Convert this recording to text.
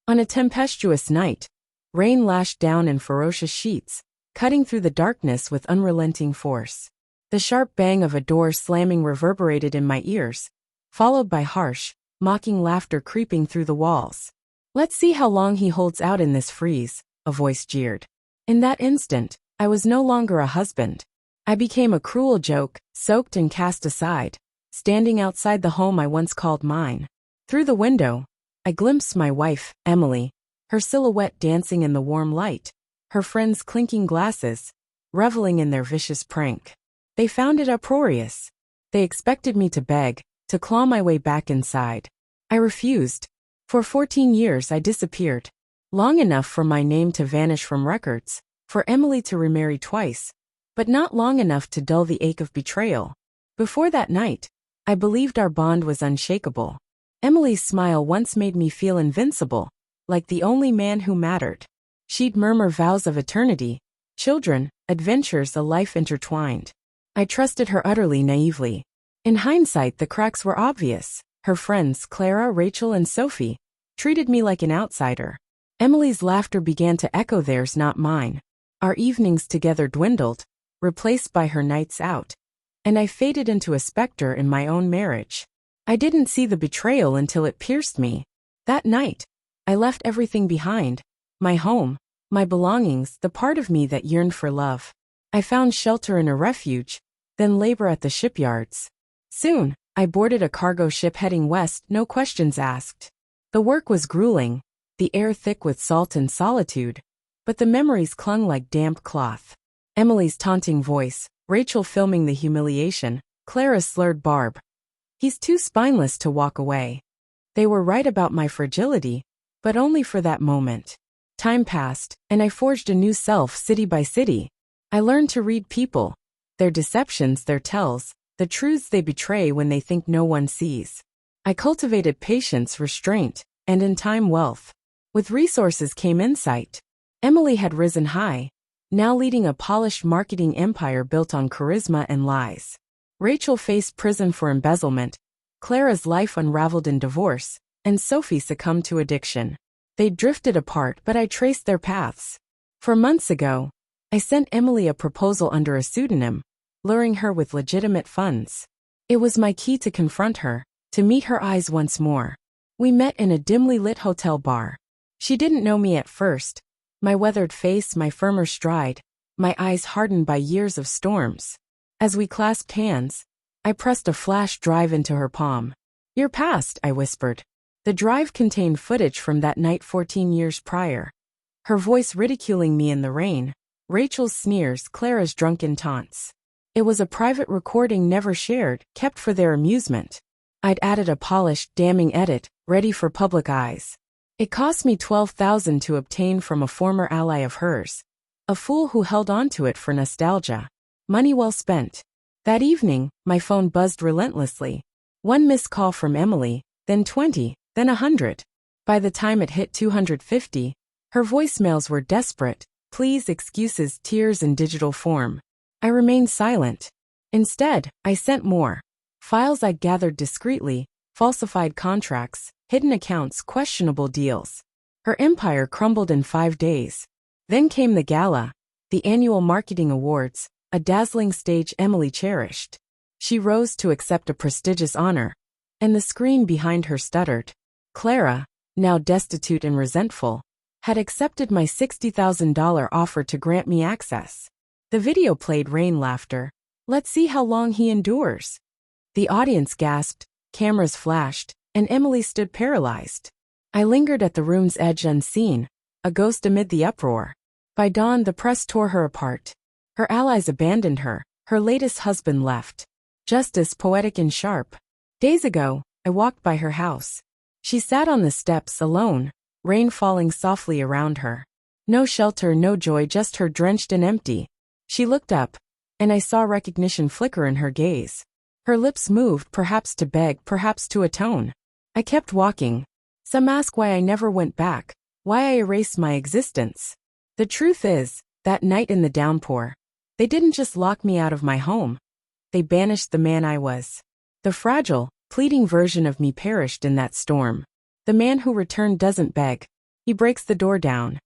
On a tempestuous night, rain lashed down in ferocious sheets, cutting through the darkness with unrelenting force. The sharp bang of a door slamming reverberated in my ears, followed by harsh, mocking laughter creeping through the walls. "Let's see how long he holds out in this freeze," a voice jeered. In that instant, I was no longer a husband. I became a cruel joke, soaked and cast aside, standing outside the home I once called mine. Through the window, I glimpsed my wife, Emily, her silhouette dancing in the warm light, her friends clinking glasses, reveling in their vicious prank. They found it uproarious. They expected me to beg, to claw my way back inside. I refused. For 14 years I disappeared. Long enough for my name to vanish from records, for Emily to remarry twice, but not long enough to dull the ache of betrayal. Before that night, I believed our bond was unshakable. Emily's smile once made me feel invincible, like the only man who mattered. She'd murmur vows of eternity, children, adventures, a life intertwined. I trusted her utterly naively. In hindsight, the cracks were obvious. Her friends, Clara, Rachel, and Sophie, treated me like an outsider. Emily's laughter began to echo theirs, not mine. Our evenings together dwindled, replaced by her nights out, and I faded into a specter in my own marriage. I didn't see the betrayal until it pierced me. That night, I left everything behind. My home, my belongings, the part of me that yearned for love. I found shelter in a refuge, then labor at the shipyards. Soon, I boarded a cargo ship heading west, no questions asked. The work was grueling, the air thick with salt and solitude, but the memories clung like damp cloth. Emily's taunting voice, Rachel filming the humiliation, Clara's slurred barb. "He's too spineless to walk away." They were right about my fragility, but only for that moment. Time passed, and I forged a new self city by city. I learned to read people, their deceptions, their tells, the truths they betray when they think no one sees. I cultivated patience, restraint, and in time wealth. With resources came insight. Emily had risen high, now leading a polished marketing empire built on charisma and lies. Rachel faced prison for embezzlement, Clara's life unraveled in divorce, and Sophie succumbed to addiction. They drifted apart, but I traced their paths. 4 months ago, I sent Emily a proposal under a pseudonym, luring her with legitimate funds. It was my key to confront her, to meet her eyes once more. We met in a dimly lit hotel bar. She didn't know me at first. My weathered face, my firmer stride, my eyes hardened by years of storms. As we clasped hands, I pressed a flash drive into her palm. "You're past," I whispered. The drive contained footage from that night 14 years prior. Her voice ridiculing me in the rain, Rachel's sneers, Clara's drunken taunts. It was a private recording never shared, kept for their amusement. I'd added a polished, damning edit, ready for public eyes. It cost me $12,000 to obtain from a former ally of hers, a fool who held on to it for nostalgia. Money well spent. That evening, my phone buzzed relentlessly. One missed call from Emily, then 20, then 100. By the time it hit 250, her voicemails were desperate, pleas, excuses, tears in digital form. I remained silent. Instead, I sent more. Files I'd gathered discreetly, falsified contracts, hidden accounts, questionable deals. Her empire crumbled in 5 days. Then came the gala, the annual marketing awards, a dazzling stage Emily cherished. She rose to accept a prestigious honor, and the screen behind her stuttered. Clara, now destitute and resentful, had accepted my $60,000 offer to grant me access. The video played, rain laughter. "Let's see how long he endures." The audience gasped, cameras flashed, and Emily stood paralyzed. I lingered at the room's edge unseen, a ghost amid the uproar. By dawn, the press tore her apart. Her allies abandoned her, her latest husband left. Justice poetic and sharp. Days ago, I walked by her house. She sat on the steps alone, rain falling softly around her. No shelter, no joy, just her drenched and empty. She looked up, and I saw recognition flicker in her gaze. Her lips moved, perhaps to beg, perhaps to atone. I kept walking. Some ask why I never went back, why I erased my existence. The truth is, that night in the downpour, they didn't just lock me out of my home. They banished the man I was. The fragile, pleading version of me perished in that storm. The man who returned doesn't beg. He breaks the door down,